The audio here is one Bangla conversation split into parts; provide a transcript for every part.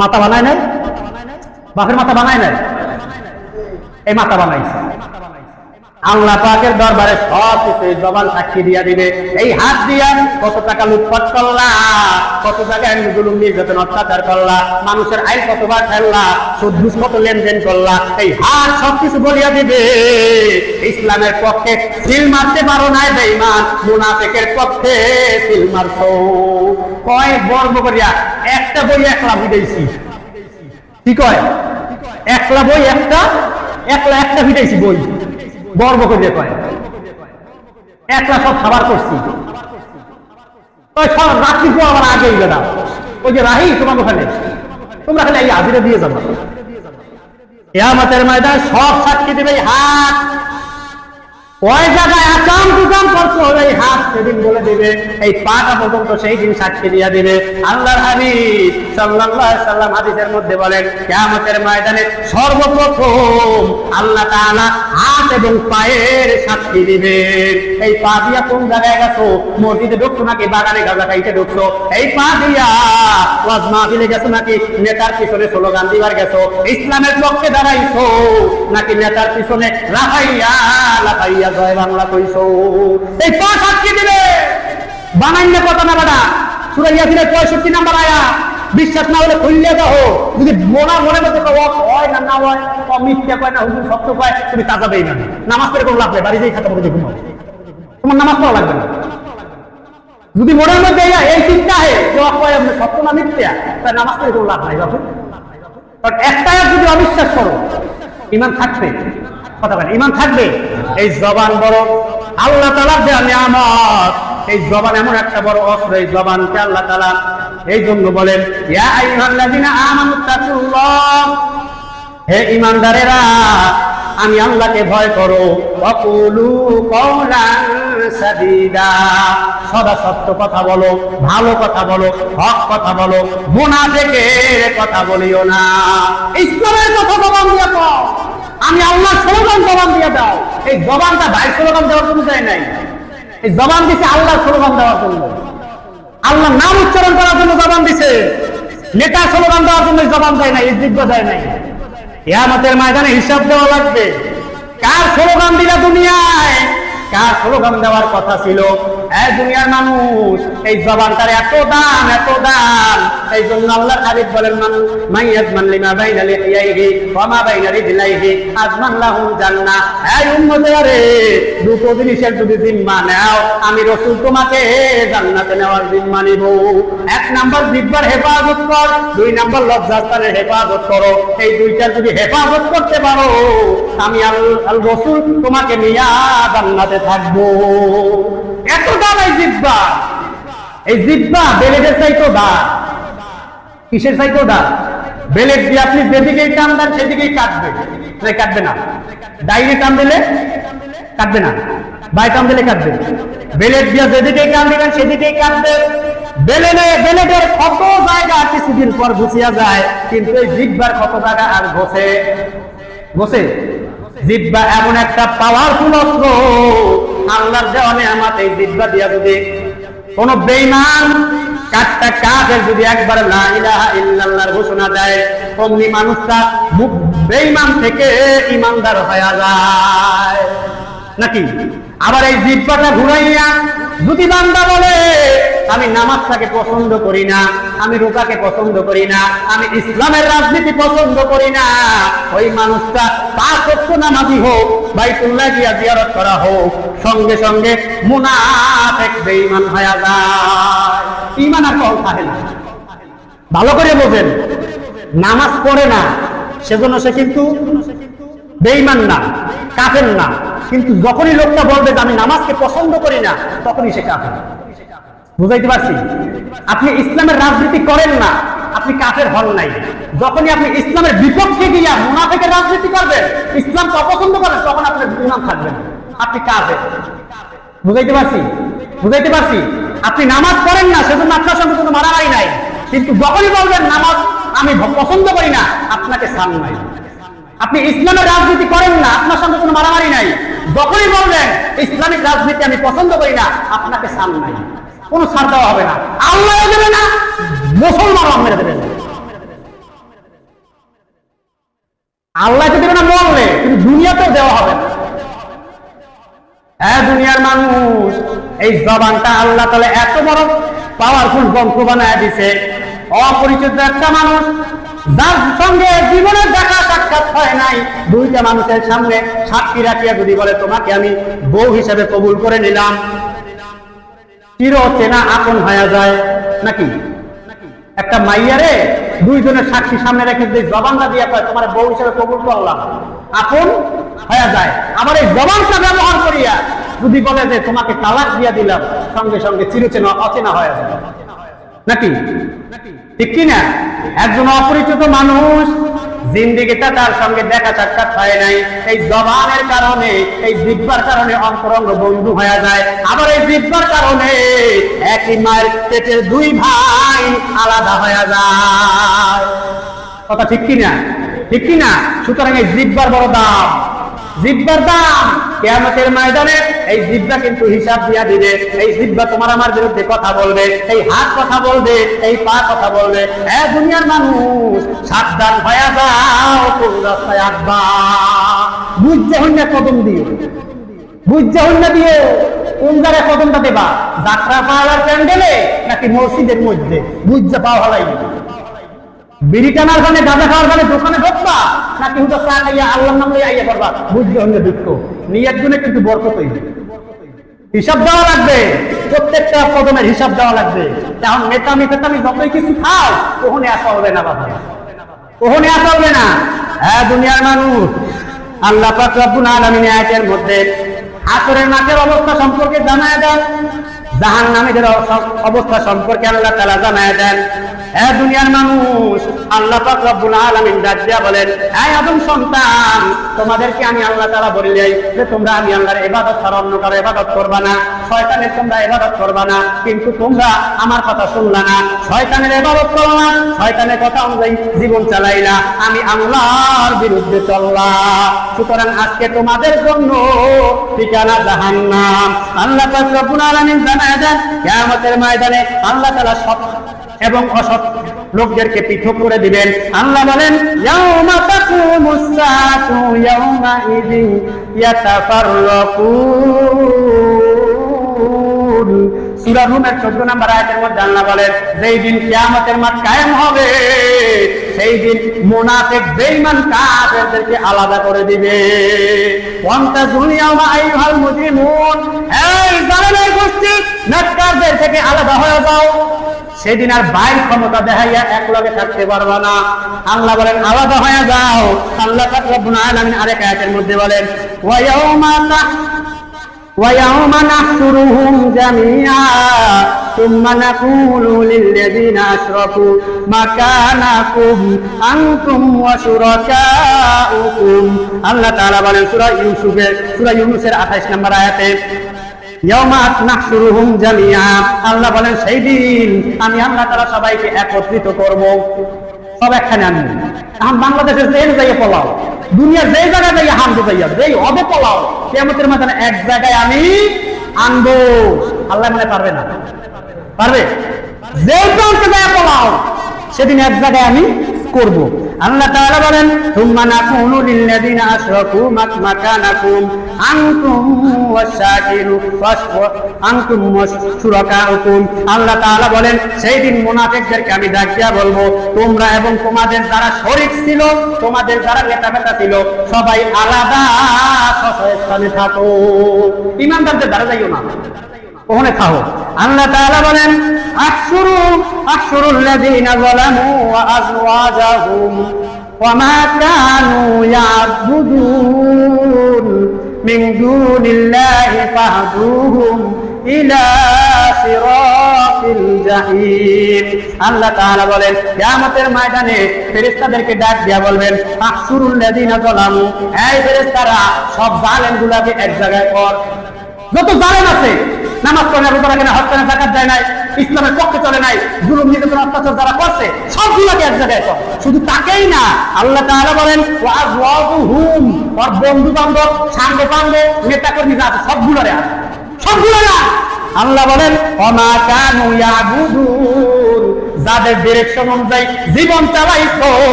মাথা বানায় নাই, বাপের মাথা বানায় নাই, এই মাথা বানাইছে। আল্লাহ পাকের দরবারে সব কিছু জবান সাক্ষী দিয়া দিবে। এই হাত দিয়া কত টাকা লুটপাট করলা, কত জায়গায় জুলুম নির্যাতন অত্যাচার করলা, মানুষের আইন কতবার ফেললা, সুদ ঘুষ কত লেনদেন করলা, এই হাত সবকিছু বলিয়া দিবে। ইসলামের পক্ষে সিল মারতে পারো নাই বেঈমান, মুনাফিকের পক্ষে সিল মারছো। কয় বর্ব করিয়া একটা বই একলা ভিড়াইছি, কি কয় একলা বই একলা একটা ভিড়াইছি বই, গর্ব করে কয় একলা সব খাবার করছি। সব রাত্রি পর আমার আগে গেলাম, ওই যে রাহি তোমার ওখানে, তোমরা খালি এই হাজিরা দিয়ে যাবো। কিয়ামতের ময়দানে সব সাক্ষী দেবে হাত। ওই জায়গায় আকাম টুকাম করছো, এই হাত সেদিন বলে দিবে, এই পাটা পর্যন্ত সেই দিন সাক্ষী দিয়া দিবে। আল্লাহর হাবিব সাল্লাল্লাহু আলাইহি সাল্লাম হাদিসের মধ্যে বলেন, কিয়ামতের ময়দানে সর্বপ্রথম আল্লাহ তাআলা হাত এবং পায়ের সাক্ষী দিবেন। এই পা দিয়া কোন জায়গায় গেছো, মসজিদে ঢুকছো নাকি বাগানে গাঁজা খাইতে ঢুকছো, এই পা দিয়া ওয়াজ মাহফিলে গেছো নাকি নেতার পিছনে স্লোগান দিবার গেছো, ইসলামের পক্ষে দাঁড়াইছো নাকি নেতার পিছনে লাফাইয়া লাফাইয়া জয় বাংলা কইছো, এই পা সাক্ষী দিবে। বানাইলে কথা না বাড়া, সূরা ইয়াসিনের 65 নম্বর আয়াত। বিশ্বাস না হলে খুললে দাও, যদি মোনা মনে মতো হয় না না হয়, মিথ্যা কয় না হুজুর সত্য কয়, তুমি তাজা দেই না, নামাজ পড়ে কোনো লাভ নেই, বাড়ি যেই খাতা পড়ে ঘুমাও, তোমার নামাজ পড়া লাগবে না। যদি মনের মধ্যে এই চিন্তা হয় যে সত্য না মিথ্যা, তাহলে নামাজ পড়ে কোনো লাভ নাই। কারণ একটা যদি অবিশ্বাস করো, ঈমান থাকবে, কথা বলেন ঈমান থাকবে। এই জবান বড় আল্লাহ তাআলার দেওয়া নিয়ামত, এই জবান এমন একটা বড় অস্ত্র, এই জবানকে আল্লাহ তাআলা এই জন্য বলেন, ইয়া আইয়ুহাল্লাযীনা আমানুত্তাকুল্লাহ, হে ঈমানদারেরা আমি আল্লাহকে ভয় করো, ওয়াকুলু কওলান সাদীদা, সদা সত্য কথা বলো, ভালো কথা বলো, হক কথা বলো, মুনাফিকের কথা বলিও না। ইসলামের কথা জবান দিয়ে কও, আমি আল্লাহর স্লোগান জবান দিয়ে দাও। এই জবানটা ভাই স্লোগান দেওয়ার জন্য যায় নাই, এই জবান দিছে আল্লাহর স্লোগান দেওয়ার জন্য, আল্লাহর নাম উচ্চারণ করার জন্য জবান দিছে, নেতা স্লোগান দেওয়ার জন্য জবান দেয় নাই, এই জিজ্ঞা দেয় নাই। কিয়ামতের ময়দানে হিসাব দেওয়া লাগবে, কার স্লোগান দিলা দুনিয়ায়, কার স্লোগান দেওয়ার কথা ছিল। এই দুনিয়ার মানুষ এই জবানটার এত দাম, এত দাম। এই জন্য আল্লাহর হাবিব বলেন, মান ইয়াজমান লিমা বাইনা লিহিয়াইহি ওয়া মা বাইনা রিজলাইহি আজমান লাহুল জান্নাহ। এই উম্মতেরে, দুটো জিনিসের যদি জিম্মা নাও, আমি রাসূল তোমাকে জান্নাতে নেওয়ার জিম্মা নিব। এক নাম্বার জিহ্বার হেফাজত কর, দুই নাম্বার লজ্জাস্থানের হেফাজত করো। এই দুইটার যদি হেফাজত করতে পারো, আমি আল রাসূল তোমাকে নিয়া জান্নাতে থাকবো। এত দাম এই জিহ্বা, এই জিহ্বা বেলেটের চাইতেও দাম। কিসের চাইতেও দাম? বেলেট দিয়ে আপনি যেদিকেই টান দেন সেদিকেই কাটবে, কাটবে না। ডাইনে টান দিলে কাটবে না, বাই টান দিলে কাটবে। বেলেট দিয়ে যেদিকেই টান দিবেন সেদিকেই কাটবে। বেলেটের কত জায়গা কিছুদিন পর ঘুষিয়া যায়, কিন্তু এই জিহ্বার কত জায়গা আর ঘষে। জিহ্বা এমন একটা পাওয়ারফুল অস্ত্র, আল্লাহর দেওয়া নিয়ামত। এই জিহ্বা দিয়া যদি কোন বেঈমান কাটটা কাফের যদি একবার লা ইলাহা ইল্লাল্লাহর ঘোষণা দেয়, অমনি মানুষটা বেঈমান থেকে ঈমানদার হয়ে যায় নাকি? আবার এই জিহ্বাটা ঘুরাইয়া যদি বান্দা বলে, আমি নামাজটাকে পছন্দ করি না, আমি রোজাকে পছন্দ করি না, আমি ইসলামের রাজনীতি পছন্দ করি না, ওই মানুষটা 5 ওয়াক্ত নামাজি হোক, বাইতুল্লাহ গিয়া জিয়ারত করা হোক, সঙ্গে সঙ্গে মুনাফিক বেঈমান হয়ে যায়। ঈমান আর কল থাকে না। ভালো করে বোঝেন, নামাজ পড়ে না সেজন্য সে কিন্তু বেঈমান না, কাফের না। কিন্তু যখনই লোকটা বলবে যে আমি নামাজকে পছন্দ করি না, তখনই সে কাফের। বুঝাইতে পারছি? আপনি ইসলামের রাজনীতি করেন না, আপনি কাফের হন নাই। যখনই আপনি ইসলামের বিপক্ষে গিয়া মুনাফিকের রাজনীতি করবেন, ইসলামকে অপছন্দ করেন, তখন আপনার ঈমান থাকবে না, আপনি কাফের। বুঝাইতে পারছি? আপনি নামাজ পড়েন না সেজন্য আপনার সঙ্গে কোনো মারামারি নাই, কিন্তু যখনই বলবেন নামাজ আমি পছন্দ করি না, আপনাকে সান নাই। আপনি ইসলামের রাজনীতি করেন না, আপনার সঙ্গে কোনো মারামারি নাই, যখনই বলবেন ইসলামিক রাজনীতি আমি পছন্দ করি না, আপনাকে সান নাই, কোনো ছাড় দেওয়া হবে না। আল্লাহ দেবে না, মুসলমান মেরে দেবেন। আল্লাহকে দেবে না মরলে, কিন্তু দুনিয়াতেও দেওয়া হবে না। হ্যাঁ দুনিয়ার মানুষ, এই জবানটা আল্লাহ তাআলা এত বড় পাওয়ারফুল যন্ত্র বানায় দিছে। অপরিচিত একটা মানুষ যার সঙ্গে জীবনের দেখা সাক্ষাৎ হয় নাই, দুইটা মানুষের সামনে সাক্ষী রাখিয়া যদি বলে তোমাকে আমি বউ হিসেবে কবুল করে নিলাম, চির চেনা আপন হয়ে যায় নাকি? একটা মাইয়ারে দুইজনের সাক্ষী সামনে রেখে যদি জবানটা দিয়ে কয় তোমার বউ হিসেবে কবুল করলাম, আপন হয়ে যায়। আবার এই জবানটা ব্যবহার করিয়া যদি বলে যে তোমাকে তালাক দিয়া দিলাম, সঙ্গে সঙ্গে চিরচেনা অচেনা হয়ে যায় নাকি? ঠিক কিনা? একজন অপরিচিত মানুষ জিন্দেগিটা তার সঙ্গে দেখা সাক্ষাৎ হয় নাই, এই জবানের কারণে, এই জিহ্বার কারণে অন্তরঙ্গ বন্ধু হয়ে যায়। আবার এই জিহ্বার কারণে একই মায়ের পেটের দুই ভাই আলাদা হয়ে যায়। কথা ঠিক কিনা? ঠিক কিনা? সুতরাং এই জিহ্বার বড় দাম, জিহ্বার দাম। কিয়ামতের ময়দানে এই জিহ্বা কিন্তু হিসাব দিয়া দিবে। এই জিহ্বা তোমার আমার বিরুদ্ধে কথা বলবে, এই হাত কথা বলবে, এই পা কথা বলবে। হ্যাঁ দুনিয়ার মানুষ, সাবধান হয়ে যাও, কোন রাস্তায় আসবা বুঝতে হইনা কদম দিও, বুঝতে হইনা দিও। কোন জায়গায় কদমটা দেবা? যাত্রা পাহাড়ের প্যান্ডেলে নাকি মসজিদের মধ্যে? বুঝতে পাওয়া হলাই বিড়ি টানার কারণে, গাঁজা খাওয়ার কারণে দোকানে ঢুকবা, নাকি হুটো চা খাইয়া আল্লাহর নাম লইয়া আইয়া পড়বা? বুঝতে হইলে দুঃখ নিয়ার জন্য কিন্তু বরকত হইবে। হিসাব দেওয়া লাগবে, প্রত্যেকটা কদমের হিসাব দেওয়া লাগবে। এখন মেটামি ফেটামি যতই কিছু খাও, ওখানে আসা হবে না বাবা, ওখানে আসা হবে না। হ্যাঁ দুনিয়ার মানুষ, আল্লাহ পাক রব্বুল আলামিন আয়াতের মধ্যে হাসরের মাঠের অবস্থা সম্পর্কে জানায় দেন, জাহান্নামীদের অবস্থা সম্পর্কে আল্লাহ তাআলা জানায় দেন। হ্যাঁ দুনিয়ার মানুষ, আল্লাহ পাক রব্বুল আলামিন ডাক দিয়া বলেন, হে আদম সন্তান, তোমাদেরকে আমি আল্লাহ তাআলা বললেই যে তোমরা আমি আল্লাহর ইবাদত ছাড়া অন্য কারো ইবাদত করবা না, শয়তানের তোমরা ইবাদত করবা না, কিন্তু তোমরা আমার কথা শুনলা না, শয়তানের ইবাদত করলা, শয়তানের কথা অনুযায়ী জীবন চালাইলা, আমি আল্লাহর বিরুদ্ধে চললা। সুতরাং আজকে তোমাদের জন্য ঠিকানা জাহান্নাম। আল্লাহ পাক রব্বুল আলামিন জানায় দেন, কিয়ামতের ময়দানে আল্লাহ তাআলা সৎ এবং অসৎ লোকদেরকে পৃথক করে দিবেন। আল্লাহ বলেন, ইয়াউমা তাকুমুস সাআতু ইয়াউমাইযিন ইয়াতাফাররাকুন। সূরা রুমের 14 নম্বর আয়াতের মধ্যে আল্লাহ বলেন, যেই দিন কিয়ামতের মাঠ কায়েম হবে, সেই দিন মুনাফিক বেঈমান কাফেরদেরকে আলাদা করে দিবে। ওয়ান্তাজুল ইয়াউমা আইয়ুহাল মুজরিমুন, এই জালেমের গোষ্ঠী, নেককারদের থেকে আলাদা হয়ে যাও। সেদিন আর বাইর ক্ষমতা দেখাইয়া এক লগে থাকতে পারবা না। আল্লাহ বলেন আলাদা হয়ে যাও। আল্লাহ পাক রব্বুল আলামিন আরেক আয়াতের মধ্যে বলেন, ওয়ায়াউমা নাহশুরুহুম জামিআ সুম্মা নাকুলু লিল্লাযিনা আশরাকু মাকানাকুম আনতুম ওয়া শুরাকাউকুম। আল্লাহ তাআলা বলেন সূরা ইউনূসের 28 নম্বর আয়াতে, ইয়াউমা নাহশুরুহুম জামিআ, আল্লাহ বলেন সেই দিন আমি আল্লাহ তাআলা সবাইকে একত্রিত করব, সব একখানে আনবো। এখন বাংলাদেশের যে জায়গায় পলাও, দুনিয়ার যে জায়গায় যাইয়া হামদো যাইয়া যেই হবে পলাও, কিয়ামতের ময়দানে এক জায়গায় আমি আনবো। আল্লাহ মানে পারবে না? পারবে? যেই প্রান্তে যায় পলাও, সেদিন এক জায়গায় আমি করব। আল্লাহ তাআলা বলেন, সুম্মা নাকুলু লিল্লাযিনা আশরাকু মাকানাকুম আনতুম ওয়াশাকিরু আনতুম ওয়াশুরাকাউকুম। আল্লাহ তাআলা বলেন সেই দিন মুনাফিকদেরকে আমি ডাক দিয়া বলবো, তোমরা এবং তোমাদের যারা শরীক ছিল, তোমাদের যারা নেতা ছিল, সবাই আলাদা স্থানে থাকো, ঈমানদারদের দ্বারা যাইও না, ওখানে থাকো। আল্লাহ তাআলা বলেন, আহশুরুল্লাযীনা যালামু ওয়া আযওয়াজাহুম ওয়া মা কানু ইয়াবুদুন মিন দুনিল্লাহি ফাহদুহুম ইলা সিরাতিল জাহিম। আল্লাহ তাআলা বলেন কিয়ামতের ময়দানে ফেরেশতাদেরকে ডাক দিয়া বলবেন, আহশুরুল্লাযীনা যালামু, এই ফেরেশতারা সব জালেমগুলোকে এক জায়গায় কর। যত জালেম আছে, নামাজ পড়ে না, রোজা রাখে না, হজ করে না, যাকাত দেয় নাই, ইসলামের পক্ষে চলে নাই, জুলুম নির্যাতন অত্যাচার যারা করছে, সবগুলোকে এক জায়গায় কর। শুধু তাকেই না, আল্লাহ তাআলা বলেন ওয়া আযওয়াজুহুম, ওর বন্ধু বান্ধব, সাঙ্গে পাঙ্গে, নেতা কর্মী যা আছে সবগুলোরে আন, সবগুলোরে আন। আল্লাহ বলেন ওয়া মা কানু ইয়াবুদুন, যাদের ডিরেকশন অনুযায়ী জীবন চালাইছো,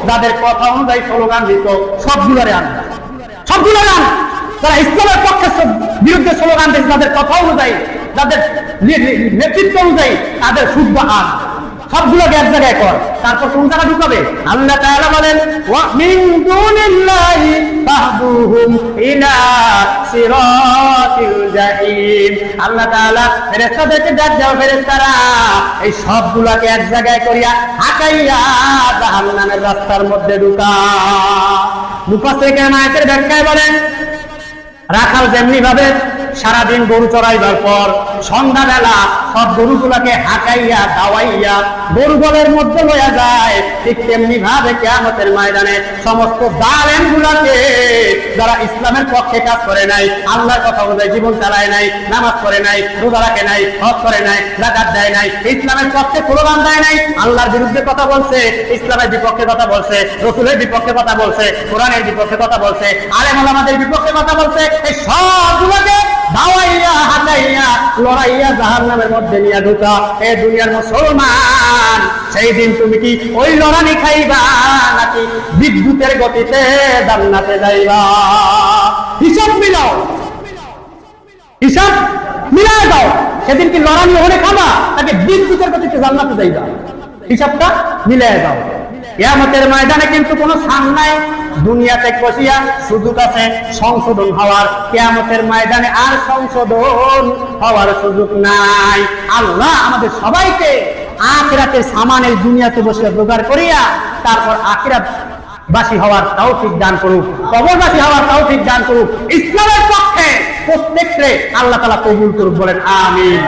যাদের কথা অনুযায়ী স্লোগান দিছো, সবগুলোরে আন, সবগুলোরে আন। যারা ইসলামের পক্ষে বিরুদ্ধে স্লোগান দিচ্ছে, যাদের কথা অনুযায়ী, যাদের নেতৃত্ব অনুযায়ী, তাদের শুদ্ধ আন, সবগুলোকে এক জায়গায় কর, তারপর কোন জায়গা ঢুকাবে? আল্লাহ তাআলা বলেন ওয়া মিন দুনিল্লাহি ফাহদুহুম ইলা সিরাতিল জাহিম। আল্লাহ তাআলা ফেরেশতাদেরকে ডাক দাও, ফেরেশতারা এই সবগুলোকে এক জায়গায় করিয়া হাঁকাইয়া জাহান্নামের রাস্তার মধ্যে ঢুকা। মুফাসসিরিন আয়াতের ব্যাখ্যায় বলেন, রাখাল যেমনি ভাবে সারাদিন গরু চড়াইবার পর সন্ধ্যাবেলা সব গরুগুলাকে হাঁকাইয়া দাওয়াইয়া গরু দলের মধ্যে লইয়া যায়, ঠিক তেমনি ভাবে কিয়ামতের ময়দানে সমস্ত জালেম গুলাকে, যারা ইসলামের পক্ষে কাজ করে নাই, আল্লাহর কথা অনুযায়ী জীবন চালায় নাই, নামাজ পড়ে নাই, রোজা রাখে নাই, হজ করে নাই, যাকাত দেয় নাই, ইসলামের পক্ষে স্লোগান দেয় নাই, আল্লাহর বিরুদ্ধে কথা বলছে, ইসলামের বিপক্ষে কথা বলছে, রসুলের বিপক্ষে কথা বলছে, কোরআনের বিপক্ষে কথা বলছে, আলেম ওলামাদের বিপক্ষে কথা বলছে, এই সবগুলোকে দাওয়াইয়া হাঁটাইয়া লড়াইয়া জাহান্নামের মধ্যে নিয়ে ঢুকা। এ দুনিয়ার মুসলমান, সেই দিন তুমি কি ওই লড়ানি খাইবা নাকি বিদ্যুতের গতিতে জান্নাতে যাইবা? হিসাব মিলাও, হিসাব মিলায় দাও। সেদিন কি লড়ানি ওখানে খাবা নাকি বিদ্যুতের গতিতে জান্নাতে যাইবা? হিসাবটা মিলায় দাও। কিয়ামতের ময়দানে কিন্তু কোনো ছাড় নাই। দুনিয়াতে বসিয়া সুযোগ আছে সংশোধন হওয়ার, কিয়ামতের ময়দানে আর সংশোধন হওয়ার সুযোগ নাই। আল্লাহ আমাদের সবাইকে আখিরাতের সামানের দুনিয়াতে বসিয়া জোগাড় করিয়া তারপর আখিরাত বাসী হওয়ার তৌফিক দান করুক, কবরবাসী হওয়ার তৌফিক দান করুক। ইসলামের পক্ষে প্রত্যেককে আল্লাহ তাআলা কবুল করুক, বলেন আমিন।